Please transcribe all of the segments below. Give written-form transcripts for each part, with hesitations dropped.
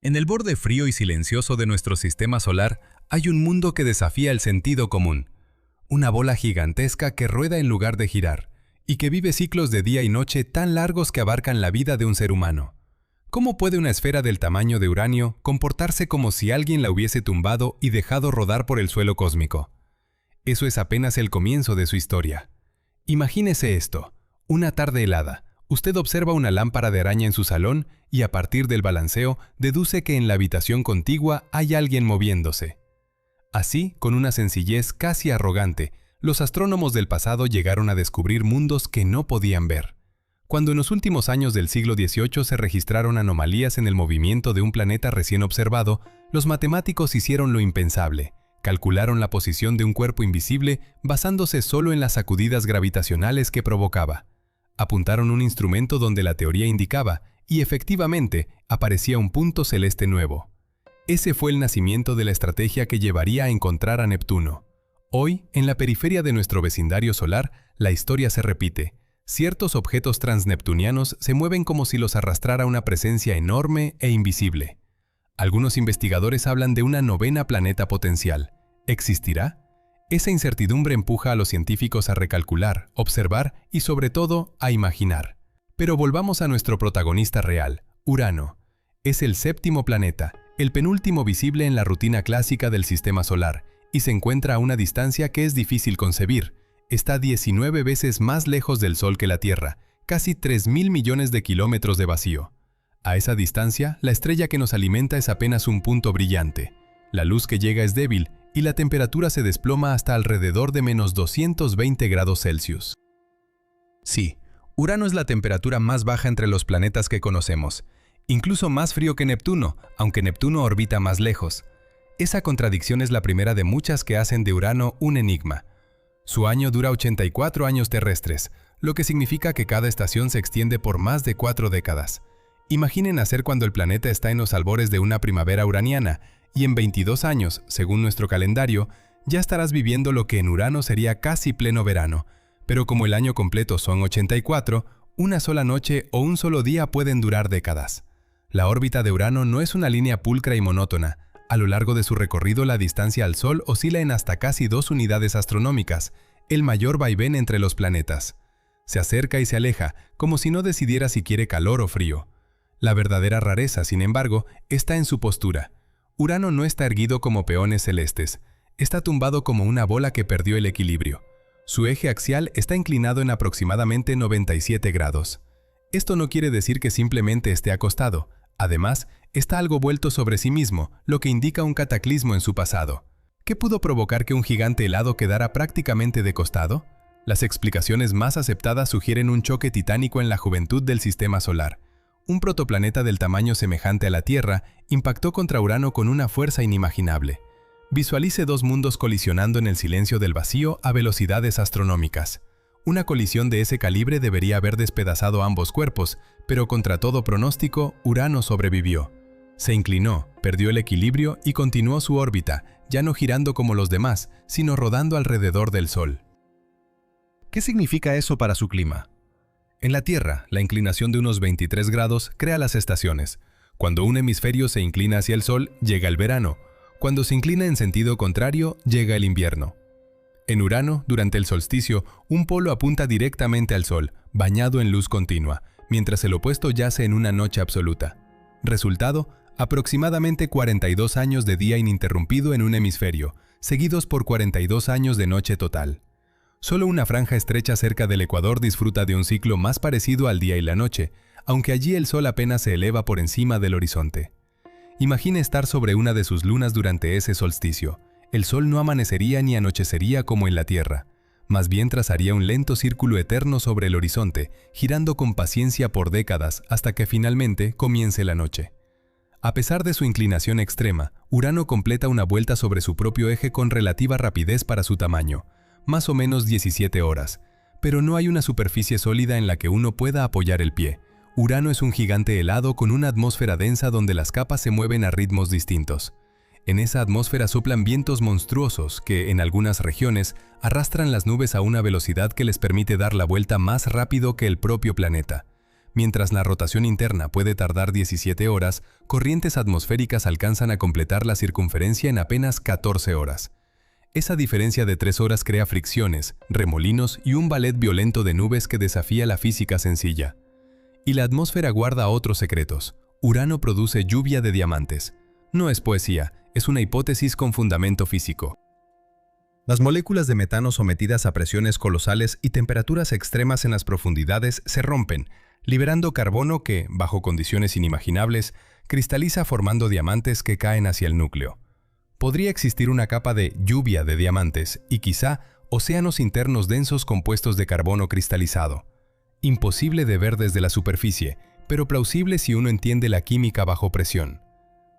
En el borde frío y silencioso de nuestro sistema solar hay un mundo que desafía el sentido común. Una bola gigantesca que rueda en lugar de girar y que vive ciclos de día y noche tan largos que abarcan la vida de un ser humano. ¿Cómo puede una esfera del tamaño de Uranio comportarse como si alguien la hubiese tumbado y dejado rodar por el suelo cósmico? Eso es apenas el comienzo de su historia. Imagínese esto: una tarde helada. Usted observa una lámpara de araña en su salón y a partir del balanceo deduce que en la habitación contigua hay alguien moviéndose. Así, con una sencillez casi arrogante, los astrónomos del pasado llegaron a descubrir mundos que no podían ver. Cuando en los últimos años del siglo XVIII se registraron anomalías en el movimiento de un planeta recién observado, los matemáticos hicieron lo impensable. Calcularon la posición de un cuerpo invisible basándose solo en las sacudidas gravitacionales que provocaba. Apuntaron un instrumento donde la teoría indicaba, y efectivamente, aparecía un punto celeste nuevo. Ese fue el nacimiento de la estrategia que llevaría a encontrar a Neptuno. Hoy, en la periferia de nuestro vecindario solar, la historia se repite. Ciertos objetos transneptunianos se mueven como si los arrastrara una presencia enorme e invisible. Algunos investigadores hablan de una novena planeta potencial. ¿Existirá? Esa incertidumbre empuja a los científicos a recalcular, observar y, sobre todo, a imaginar. Pero volvamos a nuestro protagonista real, Urano. Es el séptimo planeta, el penúltimo visible en la rutina clásica del sistema solar, y se encuentra a una distancia que es difícil concebir. Está 19 veces más lejos del Sol que la Tierra, casi 3.000 millones de kilómetros de vacío. A esa distancia, la estrella que nos alimenta es apenas un punto brillante. La luz que llega es débil y la temperatura se desploma hasta alrededor de menos 220 grados Celsius. Sí, Urano es la temperatura más baja entre los planetas que conocemos, incluso más frío que Neptuno, aunque Neptuno orbita más lejos. Esa contradicción es la primera de muchas que hacen de Urano un enigma. Su año dura 84 años terrestres, lo que significa que cada estación se extiende por más de 4 décadas. Imaginen nacer cuando el planeta está en los albores de una primavera uraniana, y en 22 años, según nuestro calendario, ya estarás viviendo lo que en Urano sería casi pleno verano. Pero como el año completo son 84, una sola noche o un solo día pueden durar décadas. La órbita de Urano no es una línea pulcra y monótona. A lo largo de su recorrido, la distancia al Sol oscila en hasta casi 2 unidades astronómicas, el mayor vaivén entre los planetas. Se acerca y se aleja, como si no decidiera si quiere calor o frío. La verdadera rareza, sin embargo, está en su postura. Urano no está erguido como peones celestes. Está tumbado como una bola que perdió el equilibrio. Su eje axial está inclinado en aproximadamente 97 grados. Esto no quiere decir que simplemente esté acostado. Además, está algo vuelto sobre sí mismo, lo que indica un cataclismo en su pasado. ¿Qué pudo provocar que un gigante helado quedara prácticamente de costado? Las explicaciones más aceptadas sugieren un choque titánico en la juventud del sistema solar. Un protoplaneta del tamaño semejante a la Tierra impactó contra Urano con una fuerza inimaginable. Visualice dos mundos colisionando en el silencio del vacío a velocidades astronómicas. Una colisión de ese calibre debería haber despedazado ambos cuerpos, pero contra todo pronóstico, Urano sobrevivió. Se inclinó, perdió el equilibrio y continuó su órbita, ya no girando como los demás, sino rodando alrededor del Sol. ¿Qué significa eso para su clima? En la Tierra, la inclinación de unos 23 grados crea las estaciones. Cuando un hemisferio se inclina hacia el Sol, llega el verano. Cuando se inclina en sentido contrario, llega el invierno. En Urano, durante el solsticio, un polo apunta directamente al Sol, bañado en luz continua, mientras el opuesto yace en una noche absoluta. Resultado, aproximadamente 42 años de día ininterrumpido en un hemisferio, seguidos por 42 años de noche total. Solo una franja estrecha cerca del ecuador disfruta de un ciclo más parecido al día y la noche, aunque allí el Sol apenas se eleva por encima del horizonte. Imagine estar sobre una de sus lunas durante ese solsticio. El Sol no amanecería ni anochecería como en la Tierra. Más bien trazaría un lento círculo eterno sobre el horizonte, girando con paciencia por décadas hasta que finalmente comience la noche. A pesar de su inclinación extrema, Urano completa una vuelta sobre su propio eje con relativa rapidez para su tamaño, más o menos 17 horas, pero no hay una superficie sólida en la que uno pueda apoyar el pie. Urano es un gigante helado con una atmósfera densa donde las capas se mueven a ritmos distintos. En esa atmósfera soplan vientos monstruosos que, en algunas regiones, arrastran las nubes a una velocidad que les permite dar la vuelta más rápido que el propio planeta. Mientras la rotación interna puede tardar 17 horas, corrientes atmosféricas alcanzan a completar la circunferencia en apenas 14 horas. Esa diferencia de 3 horas crea fricciones, remolinos y un ballet violento de nubes que desafía la física sencilla. Y la atmósfera guarda otros secretos. Urano produce lluvia de diamantes. No es poesía, es una hipótesis con fundamento físico. Las moléculas de metano sometidas a presiones colosales y temperaturas extremas en las profundidades se rompen, liberando carbono que, bajo condiciones inimaginables, cristaliza formando diamantes que caen hacia el núcleo. Podría existir una capa de lluvia de diamantes y quizá océanos internos densos compuestos de carbono cristalizado. Imposible de ver desde la superficie, pero plausible si uno entiende la química bajo presión.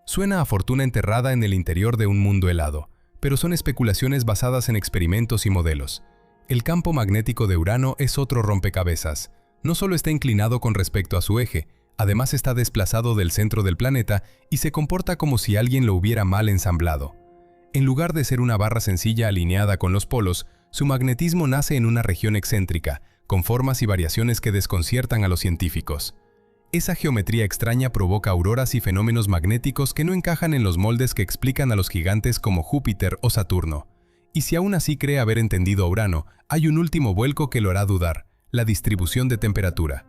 Suena a fortuna enterrada en el interior de un mundo helado, pero son especulaciones basadas en experimentos y modelos. El campo magnético de Urano es otro rompecabezas. No solo está inclinado con respecto a su eje, además está desplazado del centro del planeta y se comporta como si alguien lo hubiera mal ensamblado. En lugar de ser una barra sencilla alineada con los polos, su magnetismo nace en una región excéntrica, con formas y variaciones que desconciertan a los científicos. Esa geometría extraña provoca auroras y fenómenos magnéticos que no encajan en los moldes que explican a los gigantes como Júpiter o Saturno. Y si aún así cree haber entendido a Urano, hay un último vuelco que lo hará dudar: la distribución de temperatura.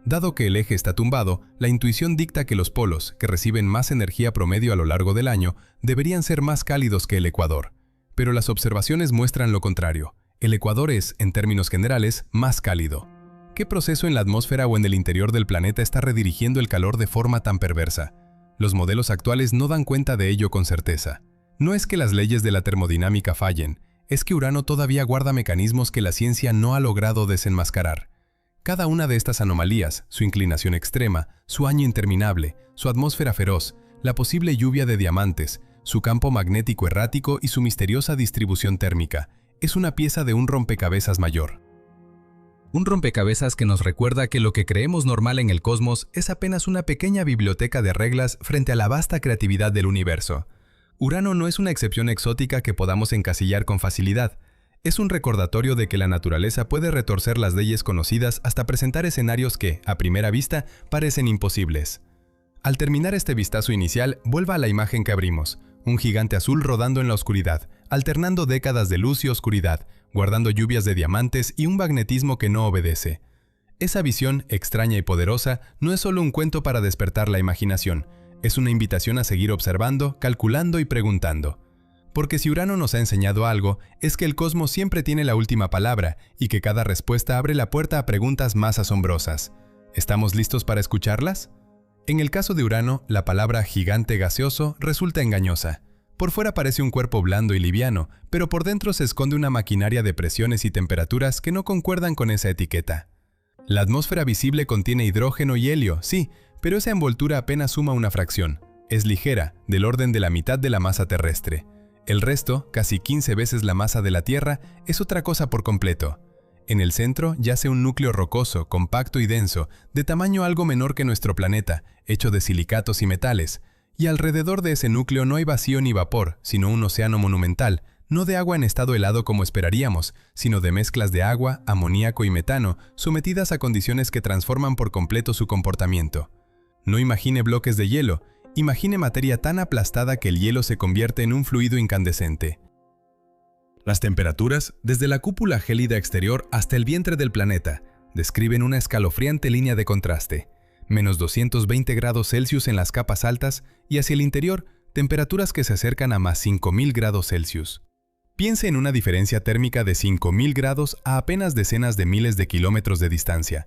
Dado que el eje está tumbado, la intuición dicta que los polos, que reciben más energía promedio a lo largo del año, deberían ser más cálidos que el ecuador. Pero las observaciones muestran lo contrario. El ecuador es, en términos generales, más cálido. ¿Qué proceso en la atmósfera o en el interior del planeta está redirigiendo el calor de forma tan perversa? Los modelos actuales no dan cuenta de ello con certeza. No es que las leyes de la termodinámica fallen, es que Urano todavía guarda mecanismos que la ciencia no ha logrado desenmascarar. Cada una de estas anomalías, su inclinación extrema, su año interminable, su atmósfera feroz, la posible lluvia de diamantes, su campo magnético errático y su misteriosa distribución térmica, es una pieza de un rompecabezas mayor. Un rompecabezas que nos recuerda que lo que creemos normal en el cosmos es apenas una pequeña biblioteca de reglas frente a la vasta creatividad del universo. Urano no es una excepción exótica que podamos encasillar con facilidad. Es un recordatorio de que la naturaleza puede retorcer las leyes conocidas hasta presentar escenarios que, a primera vista, parecen imposibles. Al terminar este vistazo inicial, vuelva a la imagen que abrimos: un gigante azul rodando en la oscuridad, alternando décadas de luz y oscuridad, guardando lluvias de diamantes y un magnetismo que no obedece. Esa visión, extraña y poderosa, no es solo un cuento para despertar la imaginación, es una invitación a seguir observando, calculando y preguntando. Porque si Urano nos ha enseñado algo, es que el cosmos siempre tiene la última palabra y que cada respuesta abre la puerta a preguntas más asombrosas. ¿Estamos listos para escucharlas? En el caso de Urano, la palabra gigante gaseoso resulta engañosa. Por fuera parece un cuerpo blando y liviano, pero por dentro se esconde una maquinaria de presiones y temperaturas que no concuerdan con esa etiqueta. La atmósfera visible contiene hidrógeno y helio, sí, pero esa envoltura apenas suma una fracción. Es ligera, del orden de la mitad de la masa terrestre. El resto, casi 15 veces la masa de la Tierra, es otra cosa por completo. En el centro yace un núcleo rocoso, compacto y denso, de tamaño algo menor que nuestro planeta, hecho de silicatos y metales. Y alrededor de ese núcleo no hay vacío ni vapor, sino un océano monumental, no de agua en estado helado como esperaríamos, sino de mezclas de agua, amoníaco y metano, sometidas a condiciones que transforman por completo su comportamiento. No imagine bloques de hielo, imagine materia tan aplastada que el hielo se convierte en un fluido incandescente. Las temperaturas, desde la cúpula gélida exterior hasta el vientre del planeta, describen una escalofriante línea de contraste. Menos 220 grados Celsius en las capas altas y hacia el interior, temperaturas que se acercan a más 5000 grados Celsius. Piense en una diferencia térmica de 5000 grados a apenas decenas de miles de kilómetros de distancia.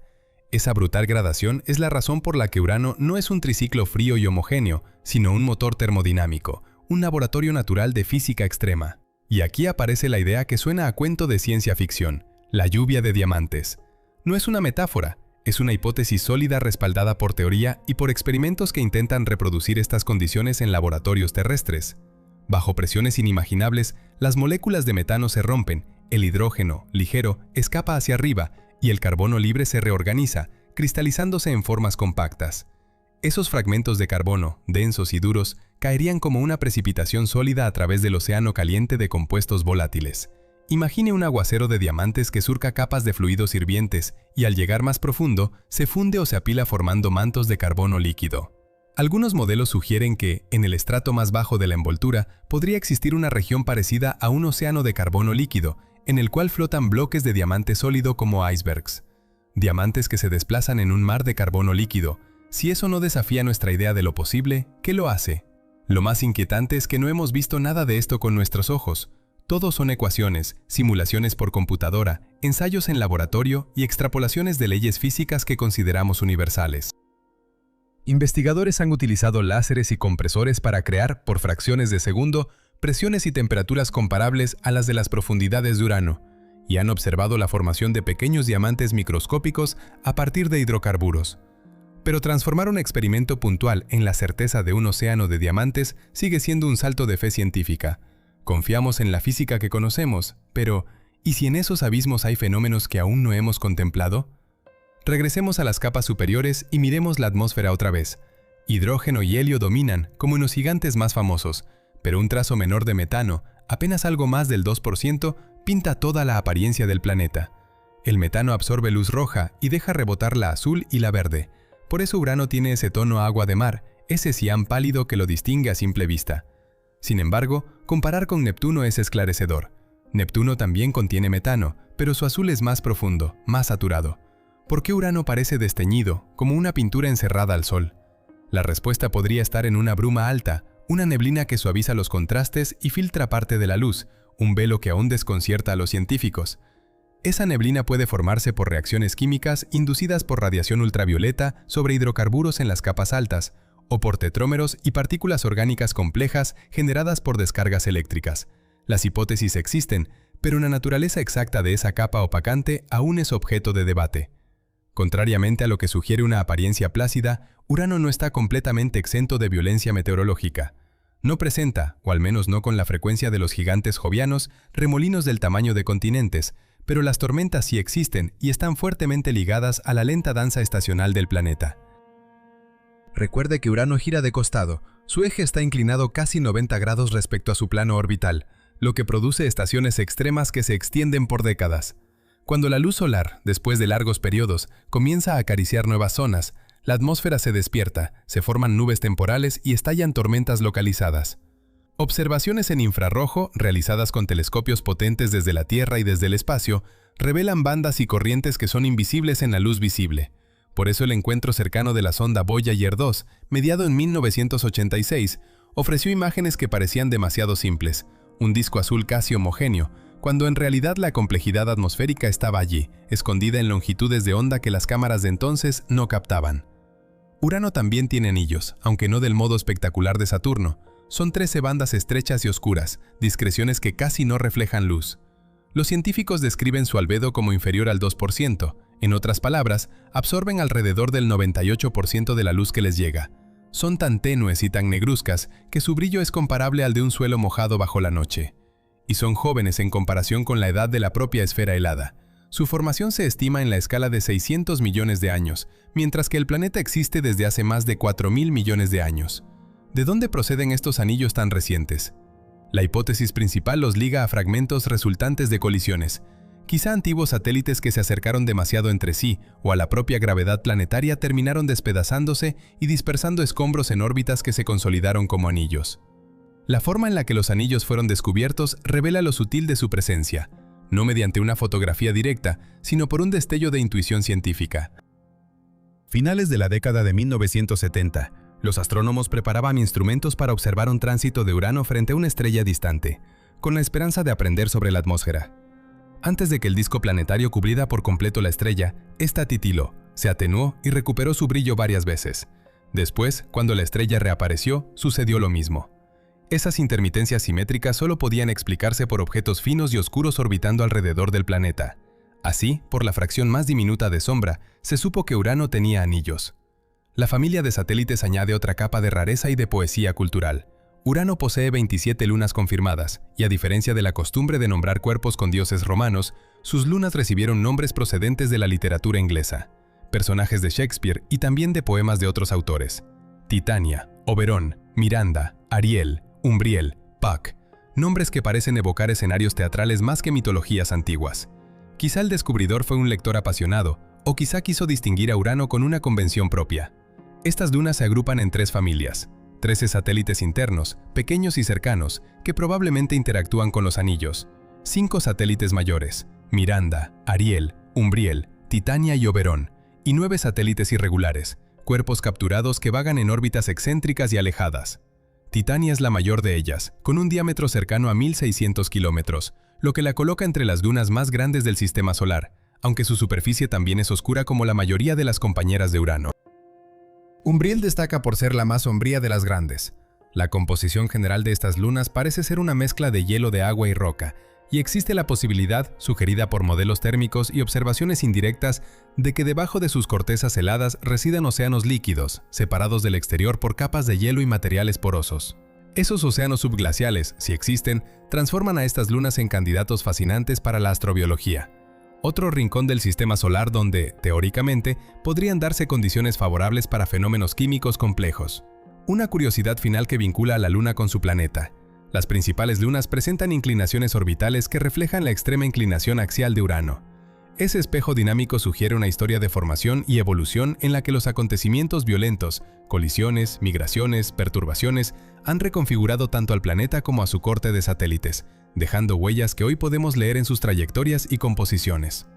Esa brutal gradación es la razón por la que Urano no es un triciclo frío y homogéneo, sino un motor termodinámico, un laboratorio natural de física extrema. Y aquí aparece la idea que suena a cuento de ciencia ficción: la lluvia de diamantes. No es una metáfora. Es una hipótesis sólida respaldada por teoría y por experimentos que intentan reproducir estas condiciones en laboratorios terrestres. Bajo presiones inimaginables, las moléculas de metano se rompen, el hidrógeno, ligero, escapa hacia arriba y el carbono libre se reorganiza, cristalizándose en formas compactas. Esos fragmentos de carbono, densos y duros, caerían como una precipitación sólida a través del océano caliente de compuestos volátiles. Imagine un aguacero de diamantes que surca capas de fluidos hirvientes y al llegar más profundo, se funde o se apila formando mantos de carbono líquido. Algunos modelos sugieren que, en el estrato más bajo de la envoltura, podría existir una región parecida a un océano de carbono líquido, en el cual flotan bloques de diamante sólido como icebergs. Diamantes que se desplazan en un mar de carbono líquido. Si eso no desafía nuestra idea de lo posible, ¿qué lo hace? Lo más inquietante es que no hemos visto nada de esto con nuestros ojos. Todo son ecuaciones, simulaciones por computadora, ensayos en laboratorio y extrapolaciones de leyes físicas que consideramos universales. Investigadores han utilizado láseres y compresores para crear, por fracciones de segundo, presiones y temperaturas comparables a las de las profundidades de Urano, y han observado la formación de pequeños diamantes microscópicos a partir de hidrocarburos. Pero transformar un experimento puntual en la certeza de un océano de diamantes sigue siendo un salto de fe científica. Confiamos en la física que conocemos, pero ¿y si en esos abismos hay fenómenos que aún no hemos contemplado? Regresemos a las capas superiores y miremos la atmósfera otra vez. Hidrógeno y helio dominan, como en los gigantes más famosos, pero un trazo menor de metano, apenas algo más del 2%, pinta toda la apariencia del planeta. El metano absorbe luz roja y deja rebotar la azul y la verde. Por eso Urano tiene ese tono agua de mar, ese cian pálido que lo distingue a simple vista. Sin embargo, comparar con Neptuno es esclarecedor. Neptuno también contiene metano, pero su azul es más profundo, más saturado. ¿Por qué Urano parece desteñido, como una pintura encerrada al sol? La respuesta podría estar en una bruma alta, una neblina que suaviza los contrastes y filtra parte de la luz, un velo que aún desconcierta a los científicos. Esa neblina puede formarse por reacciones químicas inducidas por radiación ultravioleta sobre hidrocarburos en las capas altas, o por tetrómeros y partículas orgánicas complejas generadas por descargas eléctricas. Las hipótesis existen, pero la naturaleza exacta de esa capa opacante aún es objeto de debate. Contrariamente a lo que sugiere una apariencia plácida, Urano no está completamente exento de violencia meteorológica. No presenta, o al menos no con la frecuencia de los gigantes jovianos, remolinos del tamaño de continentes, pero las tormentas sí existen y están fuertemente ligadas a la lenta danza estacional del planeta. Recuerde que Urano gira de costado, su eje está inclinado casi 90 grados respecto a su plano orbital, lo que produce estaciones extremas que se extienden por décadas. Cuando la luz solar, después de largos periodos, comienza a acariciar nuevas zonas, la atmósfera se despierta, se forman nubes temporales y estallan tormentas localizadas. Observaciones en infrarrojo, realizadas con telescopios potentes desde la Tierra y desde el espacio, revelan bandas y corrientes que son invisibles en la luz visible. Por eso el encuentro cercano de la sonda Voyager 2, mediado en 1986, ofreció imágenes que parecían demasiado simples, un disco azul casi homogéneo, cuando en realidad la complejidad atmosférica estaba allí, escondida en longitudes de onda que las cámaras de entonces no captaban. Urano también tiene anillos, aunque no del modo espectacular de Saturno. Son 13 bandas estrechas y oscuras, discreciones que casi no reflejan luz. Los científicos describen su albedo como inferior al 2%, en otras palabras, absorben alrededor del 98% de la luz que les llega. Son tan tenues y tan negruzcas que su brillo es comparable al de un suelo mojado bajo la noche. Y son jóvenes en comparación con la edad de la propia esfera helada. Su formación se estima en la escala de 600 millones de años, mientras que el planeta existe desde hace más de 4.000 millones de años. ¿De dónde proceden estos anillos tan recientes? La hipótesis principal los liga a fragmentos resultantes de colisiones, quizá antiguos satélites que se acercaron demasiado entre sí o a la propia gravedad planetaria terminaron despedazándose y dispersando escombros en órbitas que se consolidaron como anillos. La forma en la que los anillos fueron descubiertos revela lo sutil de su presencia, no mediante una fotografía directa, sino por un destello de intuición científica. Finales de la década de 1970, los astrónomos preparaban instrumentos para observar un tránsito de Urano frente a una estrella distante, con la esperanza de aprender sobre la atmósfera. Antes de que el disco planetario cubriera por completo la estrella, esta titiló, se atenuó y recuperó su brillo varias veces. Después, cuando la estrella reapareció, sucedió lo mismo. Esas intermitencias simétricas solo podían explicarse por objetos finos y oscuros orbitando alrededor del planeta. Así, por la fracción más diminuta de sombra, se supo que Urano tenía anillos. La familia de satélites añade otra capa de rareza y de poesía cultural. Urano posee 27 lunas confirmadas, y a diferencia de la costumbre de nombrar cuerpos con dioses romanos, sus lunas recibieron nombres procedentes de la literatura inglesa, personajes de Shakespeare y también de poemas de otros autores. Titania, Oberón, Miranda, Ariel, Umbriel, Puck. nombres que parecen evocar escenarios teatrales más que mitologías antiguas. Quizá el descubridor fue un lector apasionado, o quizá quiso distinguir a Urano con una convención propia. Estas lunas se agrupan en 3 familias, 13 satélites internos, pequeños y cercanos, que probablemente interactúan con los anillos, 5 satélites mayores, Miranda, Ariel, Umbriel, Titania y Oberón, y 9 satélites irregulares, cuerpos capturados que vagan en órbitas excéntricas y alejadas. Titania es la mayor de ellas, con un diámetro cercano a 1.600 kilómetros, lo que la coloca entre las lunas más grandes del sistema solar, aunque su superficie también es oscura como la mayoría de las compañeras de Urano. Umbriel destaca por ser la más sombría de las grandes. La composición general de estas lunas parece ser una mezcla de hielo de agua y roca, y existe la posibilidad, sugerida por modelos térmicos y observaciones indirectas, de que debajo de sus cortezas heladas residan océanos líquidos, separados del exterior por capas de hielo y materiales porosos. Esos océanos subglaciales, si existen, transforman a estas lunas en candidatos fascinantes para la astrobiología. Otro rincón del sistema solar donde, teóricamente, podrían darse condiciones favorables para fenómenos químicos complejos. Una curiosidad final que vincula a la Luna con su planeta. Las principales lunas presentan inclinaciones orbitales que reflejan la extrema inclinación axial de Urano. Ese espejo dinámico sugiere una historia de formación y evolución en la que los acontecimientos violentos, colisiones, migraciones, perturbaciones, han reconfigurado tanto al planeta como a su corte de satélites, dejando huellas que hoy podemos leer en sus trayectorias y composiciones.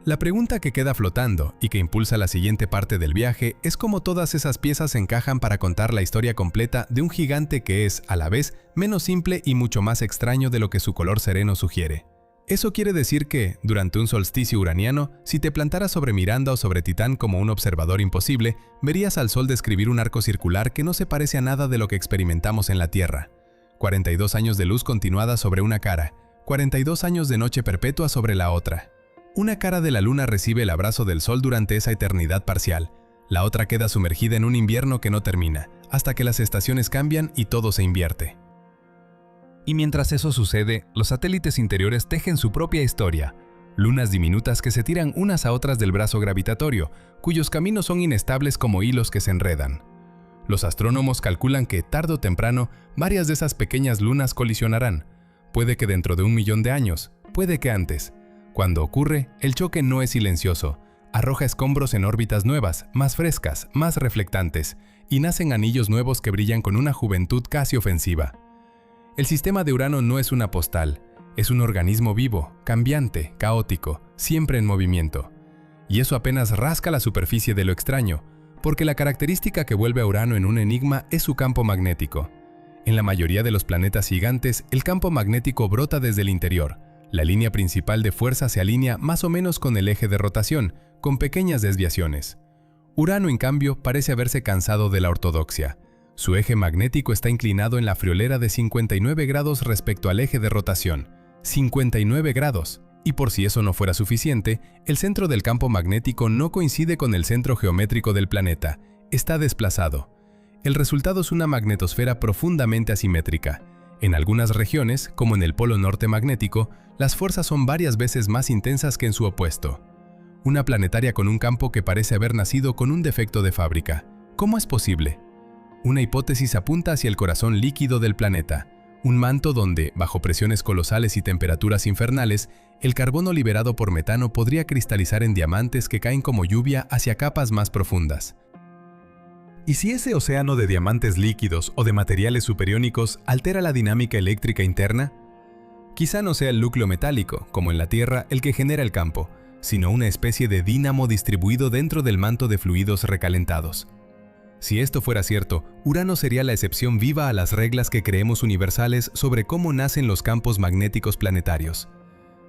La pregunta que queda flotando y que impulsa la siguiente parte del viaje es cómo todas esas piezas encajan para contar la historia completa de un gigante que es, a la vez, menos simple y mucho más extraño de lo que su color sereno sugiere. Eso quiere decir que, durante un solsticio uraniano, si te plantaras sobre Miranda o sobre Titán como un observador imposible, verías al Sol describir un arco circular que no se parece a nada de lo que experimentamos en la Tierra. 42 años de luz continuada sobre una cara, 42 años de noche perpetua sobre la otra. Una cara de la Luna recibe el abrazo del Sol durante esa eternidad parcial, la otra queda sumergida en un invierno que no termina, hasta que las estaciones cambian y todo se invierte. Y mientras eso sucede, los satélites interiores tejen su propia historia, lunas diminutas que se tiran unas a otras del brazo gravitatorio, cuyos caminos son inestables como hilos que se enredan. Los astrónomos calculan que, tarde o temprano, varias de esas pequeñas lunas colisionarán. Puede que dentro de 1 millón de años, puede que antes. Cuando ocurre, el choque no es silencioso. Arroja escombros en órbitas nuevas, más frescas, más reflectantes, y nacen anillos nuevos que brillan con una juventud casi ofensiva. El sistema de Urano no es una postal, es un organismo vivo, cambiante, caótico, siempre en movimiento. Y eso apenas rasca la superficie de lo extraño, porque la característica que vuelve a Urano en un enigma es su campo magnético. En la mayoría de los planetas gigantes, el campo magnético brota desde el interior. La línea principal de fuerza se alinea más o menos con el eje de rotación, con pequeñas desviaciones. Urano, en cambio, parece haberse cansado de la ortodoxia. Su eje magnético está inclinado en la friolera de 59 grados respecto al eje de rotación. 59 grados. Y por si eso no fuera suficiente, el centro del campo magnético no coincide con el centro geométrico del planeta. Está desplazado. El resultado es una magnetosfera profundamente asimétrica. En algunas regiones, como en el polo norte magnético, las fuerzas son varias veces más intensas que en su opuesto. Una planetaria con un campo que parece haber nacido con un defecto de fábrica. ¿Cómo es posible? Una hipótesis apunta hacia el corazón líquido del planeta, un manto donde, bajo presiones colosales y temperaturas infernales, el carbono liberado por metano podría cristalizar en diamantes que caen como lluvia hacia capas más profundas. ¿Y si ese océano de diamantes líquidos o de materiales superiónicos altera la dinámica eléctrica interna? Quizá no sea el núcleo metálico, como en la Tierra, el que genera el campo, sino una especie de dínamo distribuido dentro del manto de fluidos recalentados. Si esto fuera cierto, Urano sería la excepción viva a las reglas que creemos universales sobre cómo nacen los campos magnéticos planetarios.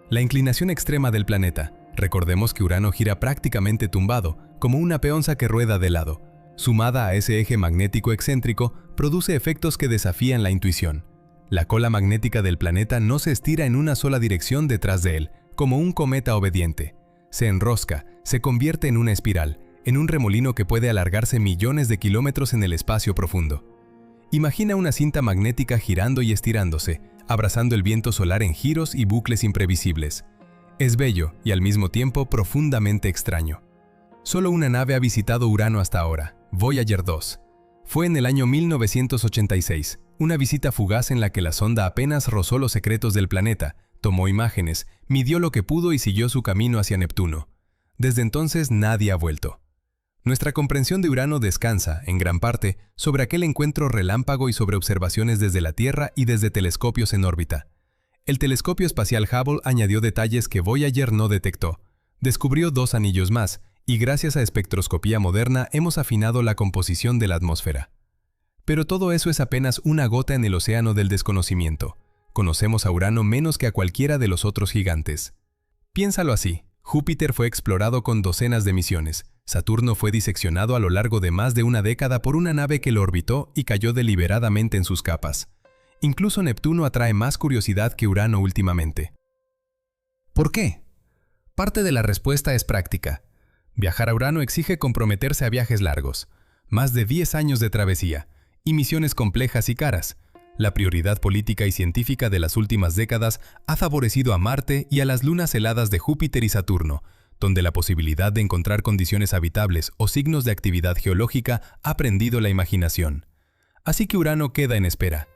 La inclinación extrema del planeta. Recordemos que Urano gira prácticamente tumbado, como una peonza que rueda de lado. Sumada a ese eje magnético excéntrico, produce efectos que desafían la intuición. La cola magnética del planeta no se estira en una sola dirección detrás de él, como un cometa obediente. Se enrosca, se convierte en una espiral, en un remolino que puede alargarse millones de kilómetros en el espacio profundo. Imagina una cinta magnética girando y estirándose, abrazando el viento solar en giros y bucles imprevisibles. Es bello y al mismo tiempo profundamente extraño. Solo una nave ha visitado Urano hasta ahora, Voyager 2. Fue en el año 1986, Una visita fugaz en la que la sonda apenas rozó los secretos del planeta, tomó imágenes, midió lo que pudo y siguió su camino hacia Neptuno. Desde entonces nadie ha vuelto. Nuestra comprensión de Urano descansa, en gran parte, sobre aquel encuentro relámpago y sobre observaciones desde la Tierra y desde telescopios en órbita. El telescopio espacial Hubble añadió detalles que Voyager no detectó. Descubrió 2 anillos más, y gracias a espectroscopía moderna hemos afinado la composición de la atmósfera. Pero todo eso es apenas una gota en el océano del desconocimiento. Conocemos a Urano menos que a cualquiera de los otros gigantes. Piénsalo así. Júpiter fue explorado con docenas de misiones. Saturno fue diseccionado a lo largo de más de una década por una nave que lo orbitó y cayó deliberadamente en sus capas. Incluso Neptuno atrae más curiosidad que Urano últimamente. ¿Por qué? Parte de la respuesta es práctica. Viajar a Urano exige comprometerse a viajes largos, más de 10 años de travesía, y misiones complejas y caras. La prioridad política y científica de las últimas décadas ha favorecido a Marte y a las lunas heladas de Júpiter y Saturno, donde la posibilidad de encontrar condiciones habitables o signos de actividad geológica ha prendido la imaginación. Así que Urano queda en espera.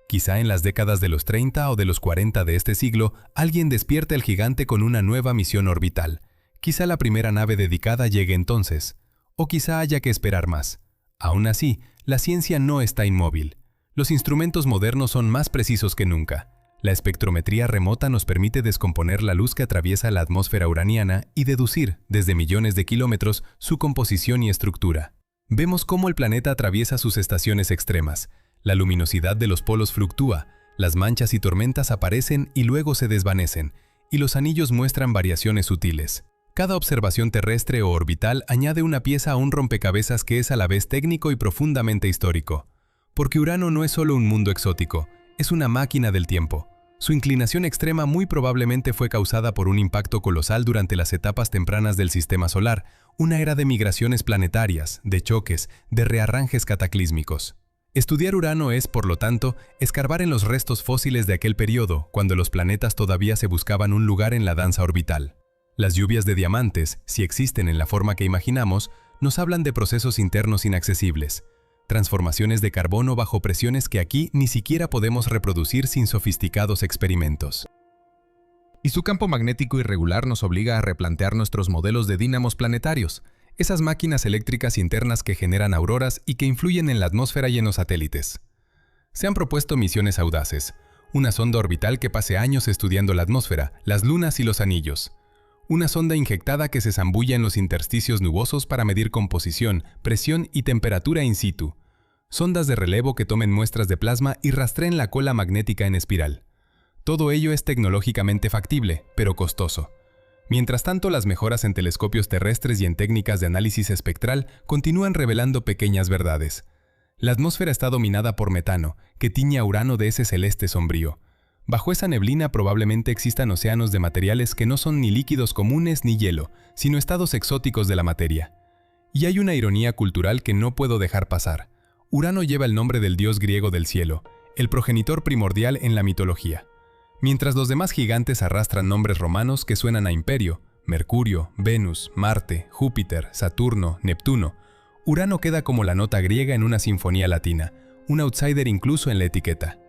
Quizá en las décadas de los 30 o de los 40 de este siglo, alguien despierte al gigante con una nueva misión orbital. Quizá la primera nave dedicada llegue entonces, o quizá haya que esperar más. Aún así, la ciencia no está inmóvil. Los instrumentos modernos son más precisos que nunca. La espectrometría remota nos permite descomponer la luz que atraviesa la atmósfera uraniana y deducir, desde millones de kilómetros, su composición y estructura. Vemos cómo el planeta atraviesa sus estaciones extremas. La luminosidad de los polos fluctúa, las manchas y tormentas aparecen y luego se desvanecen, y los anillos muestran variaciones sutiles. Cada observación terrestre o orbital añade una pieza a un rompecabezas que es a la vez técnico y profundamente histórico. Porque Urano no es solo un mundo exótico, es una máquina del tiempo. Su inclinación extrema muy probablemente fue causada por un impacto colosal durante las etapas tempranas del sistema solar, una era de migraciones planetarias, de choques, de rearranjes cataclísmicos. Estudiar Urano es, por lo tanto, escarbar en los restos fósiles de aquel periodo, cuando los planetas todavía se buscaban un lugar en la danza orbital. Las lluvias de diamantes, si existen en la forma que imaginamos, nos hablan de procesos internos inaccesibles, transformaciones de carbono bajo presiones que aquí ni siquiera podemos reproducir sin sofisticados experimentos. Y su campo magnético irregular nos obliga a replantear nuestros modelos de dínamos planetarios, esas máquinas eléctricas internas que generan auroras y que influyen en la atmósfera y en los satélites. Se han propuesto misiones audaces, una sonda orbital que pase años estudiando la atmósfera, las lunas y los anillos. Una sonda inyectada que se zambulla en los intersticios nubosos para medir composición, presión y temperatura in situ. Sondas de relevo que tomen muestras de plasma y rastreen la cola magnética en espiral. Todo ello es tecnológicamente factible, pero costoso. Mientras tanto, las mejoras en telescopios terrestres y en técnicas de análisis espectral continúan revelando pequeñas verdades. La atmósfera está dominada por metano, que tiñe a Urano de ese celeste sombrío. Bajo esa neblina probablemente existan océanos de materiales que no son ni líquidos comunes ni hielo, sino estados exóticos de la materia. Y hay una ironía cultural que no puedo dejar pasar. Urano lleva el nombre del dios griego del cielo, el progenitor primordial en la mitología. Mientras los demás gigantes arrastran nombres romanos que suenan a imperio, Mercurio, Venus, Marte, Júpiter, Saturno, Neptuno, Urano queda como la nota griega en una sinfonía latina, un outsider incluso en la etiqueta.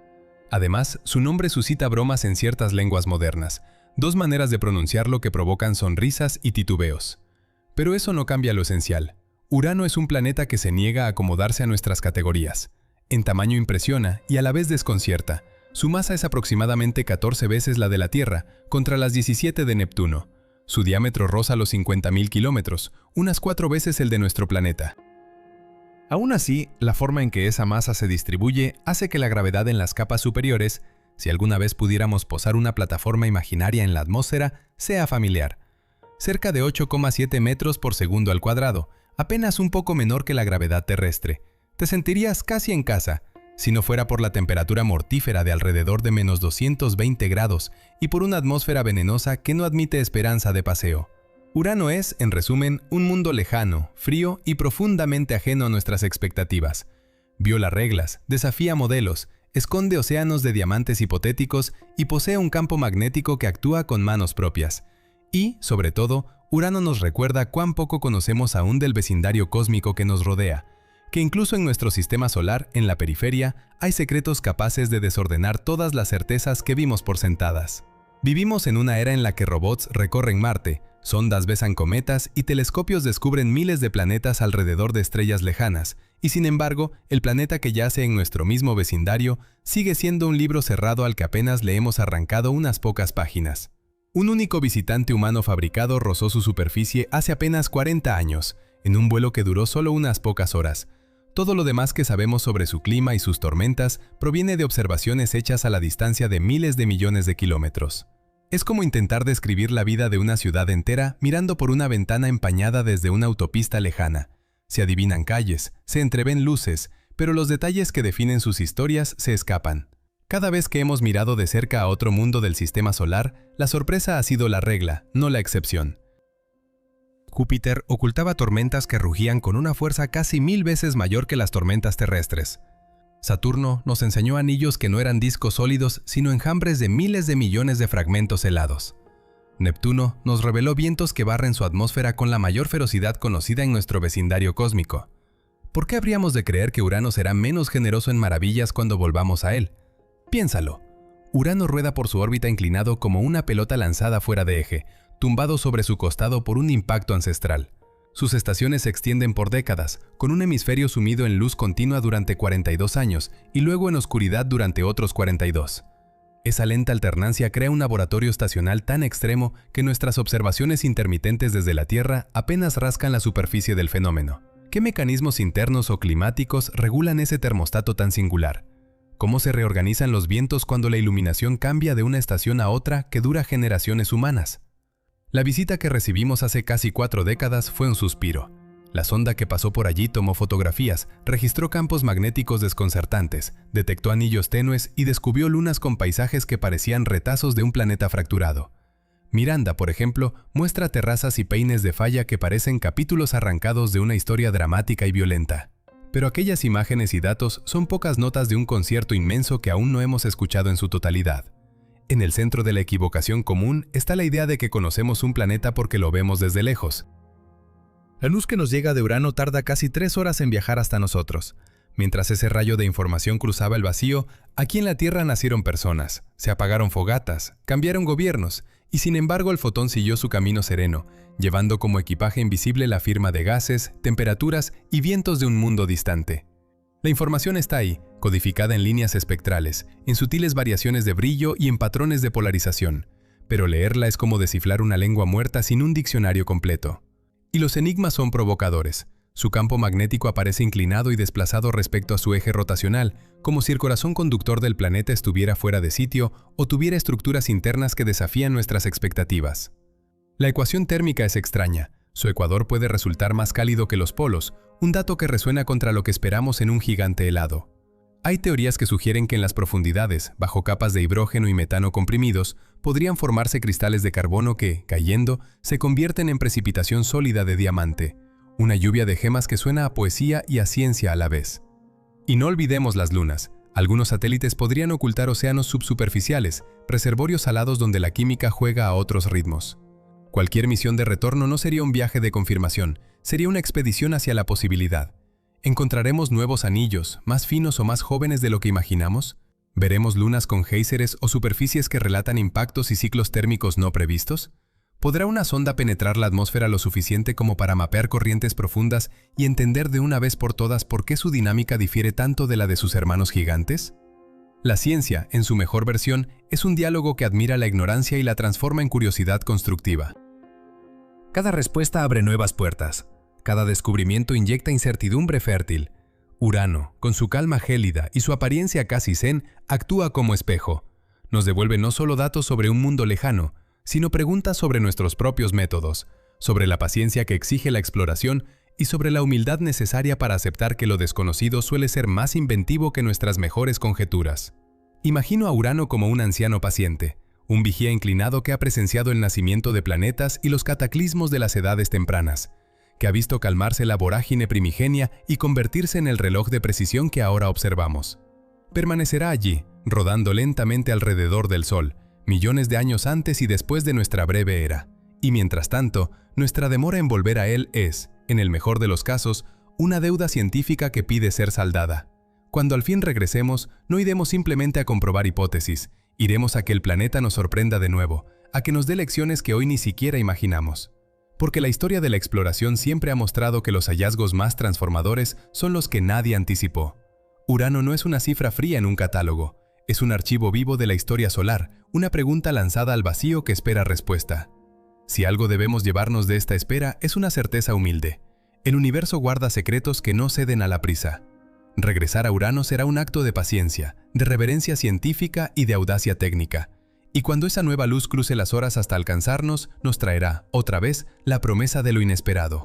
Además, su nombre suscita bromas en ciertas lenguas modernas, 2 maneras de pronunciarlo que provocan sonrisas y titubeos. Pero eso no cambia lo esencial. Urano es un planeta que se niega a acomodarse a nuestras categorías. En tamaño impresiona y a la vez desconcierta. Su masa es aproximadamente 14 veces la de la Tierra, contra las 17 de Neptuno. Su diámetro roza los 50.000 kilómetros, unas 4 veces el de nuestro planeta. Aún así, la forma en que esa masa se distribuye hace que la gravedad en las capas superiores, si alguna vez pudiéramos posar una plataforma imaginaria en la atmósfera, sea familiar. Cerca de 8,7 metros por segundo al cuadrado, apenas un poco menor que la gravedad terrestre. Te sentirías casi en casa, si no fuera por la temperatura mortífera de alrededor de menos 220 grados y por una atmósfera venenosa que no admite esperanza de paseo. Urano es, en resumen, un mundo lejano, frío y profundamente ajeno a nuestras expectativas. Viola reglas, desafía modelos, esconde océanos de diamantes hipotéticos y posee un campo magnético que actúa con manos propias. Y, sobre todo, Urano nos recuerda cuán poco conocemos aún del vecindario cósmico que nos rodea. que incluso en nuestro sistema solar, en la periferia, hay secretos capaces de desordenar todas las certezas que vimos por sentadas. Vivimos en una era en la que robots recorren Marte, sondas besan cometas y telescopios descubren miles de planetas alrededor de estrellas lejanas, y sin embargo, el planeta que yace en nuestro mismo vecindario sigue siendo un libro cerrado al que apenas le hemos arrancado unas pocas páginas. Un único visitante humano fabricado rozó su superficie hace apenas 40 años, en un vuelo que duró solo unas pocas horas. Todo lo demás que sabemos sobre su clima y sus tormentas proviene de observaciones hechas a la distancia de miles de millones de kilómetros. Es como intentar describir la vida de una ciudad entera mirando por una ventana empañada desde una autopista lejana. Se adivinan calles, se entreven luces, pero los detalles que definen sus historias se escapan. Cada vez que hemos mirado de cerca a otro mundo del sistema solar, la sorpresa ha sido la regla, no la excepción. Júpiter ocultaba tormentas que rugían con una fuerza casi 1000 veces mayor que las tormentas terrestres. Saturno nos enseñó anillos que no eran discos sólidos, sino enjambres de miles de millones de fragmentos helados. Neptuno nos reveló vientos que barren su atmósfera con la mayor ferocidad conocida en nuestro vecindario cósmico. ¿Por qué habríamos de creer que Urano será menos generoso en maravillas cuando volvamos a él? Piénsalo. Urano rueda por su órbita inclinado como una pelota lanzada fuera de eje, tumbado sobre su costado por un impacto ancestral. Sus estaciones se extienden por décadas, con un hemisferio sumido en luz continua durante 42 años y luego en oscuridad durante otros 42. Esa lenta alternancia crea un laboratorio estacional tan extremo que nuestras observaciones intermitentes desde la Tierra apenas rascan la superficie del fenómeno. ¿Qué mecanismos internos o climáticos regulan ese termostato tan singular? ¿Cómo se reorganizan los vientos cuando la iluminación cambia de una estación a otra que dura generaciones humanas? La visita que recibimos hace casi 4 décadas fue un suspiro. La sonda que pasó por allí tomó fotografías, registró campos magnéticos desconcertantes, detectó anillos tenues y descubrió lunas con paisajes que parecían retazos de un planeta fracturado. Miranda, por ejemplo, muestra terrazas y peines de falla que parecen capítulos arrancados de una historia dramática y violenta. Pero aquellas imágenes y datos son pocas notas de un concierto inmenso que aún no hemos escuchado en su totalidad. En el centro de la equivocación común está la idea de que conocemos un planeta porque lo vemos desde lejos. La luz que nos llega de Urano tarda casi 3 horas en viajar hasta nosotros. Mientras ese rayo de información cruzaba el vacío, aquí en la Tierra nacieron personas, se apagaron fogatas, cambiaron gobiernos, y sin embargo el fotón siguió su camino sereno, llevando como equipaje invisible la firma de gases, temperaturas y vientos de un mundo distante. La información está ahí, codificada en líneas espectrales, en sutiles variaciones de brillo y en patrones de polarización, pero leerla es como descifrar una lengua muerta sin un diccionario completo. Y los enigmas son provocadores. Su campo magnético aparece inclinado y desplazado respecto a su eje rotacional, como si el corazón conductor del planeta estuviera fuera de sitio o tuviera estructuras internas que desafían nuestras expectativas. La ecuación térmica es extraña. Su ecuador puede resultar más cálido que los polos, un dato que resuena contra lo que esperamos en un gigante helado. Hay teorías que sugieren que en las profundidades, bajo capas de hidrógeno y metano comprimidos, podrían formarse cristales de carbono que, cayendo, se convierten en precipitación sólida de diamante, una lluvia de gemas que suena a poesía y a ciencia a la vez. Y no olvidemos las lunas. Algunos satélites podrían ocultar océanos subsuperficiales, reservorios salados donde la química juega a otros ritmos. Cualquier misión de retorno no sería un viaje de confirmación, sería una expedición hacia la posibilidad. ¿Encontraremos nuevos anillos, más finos o más jóvenes de lo que imaginamos? ¿Veremos lunas con géiseres o superficies que relatan impactos y ciclos térmicos no previstos? ¿Podrá una sonda penetrar la atmósfera lo suficiente como para mapear corrientes profundas y entender de una vez por todas por qué su dinámica difiere tanto de la de sus hermanos gigantes? La ciencia, en su mejor versión, es un diálogo que admira la ignorancia y la transforma en curiosidad constructiva. Cada respuesta abre nuevas puertas. Cada descubrimiento inyecta incertidumbre fértil. Urano, con su calma gélida y su apariencia casi zen, actúa como espejo. Nos devuelve no solo datos sobre un mundo lejano, sino preguntas sobre nuestros propios métodos, sobre la paciencia que exige la exploración y sobre la humildad necesaria para aceptar que lo desconocido suele ser más inventivo que nuestras mejores conjeturas. Imagino a Urano como un anciano paciente, un vigía inclinado que ha presenciado el nacimiento de planetas y los cataclismos de las edades tempranas, que ha visto calmarse la vorágine primigenia y convertirse en el reloj de precisión que ahora observamos. Permanecerá allí, rodando lentamente alrededor del Sol, millones de años antes y después de nuestra breve era. Y mientras tanto, nuestra demora en volver a él es, en el mejor de los casos, una deuda científica que pide ser saldada. Cuando al fin regresemos, no iremos simplemente a comprobar hipótesis, iremos a que el planeta nos sorprenda de nuevo, a que nos dé lecciones que hoy ni siquiera imaginamos. Porque la historia de la exploración siempre ha mostrado que los hallazgos más transformadores son los que nadie anticipó. Urano no es una cifra fría en un catálogo, es un archivo vivo de la historia solar, una pregunta lanzada al vacío que espera respuesta. Si algo debemos llevarnos de esta espera es una certeza humilde. El universo guarda secretos que no ceden a la prisa. Regresar a Urano será un acto de paciencia, de reverencia científica y de audacia técnica. Y cuando esa nueva luz cruce las horas hasta alcanzarnos, nos traerá, otra vez, la promesa de lo inesperado.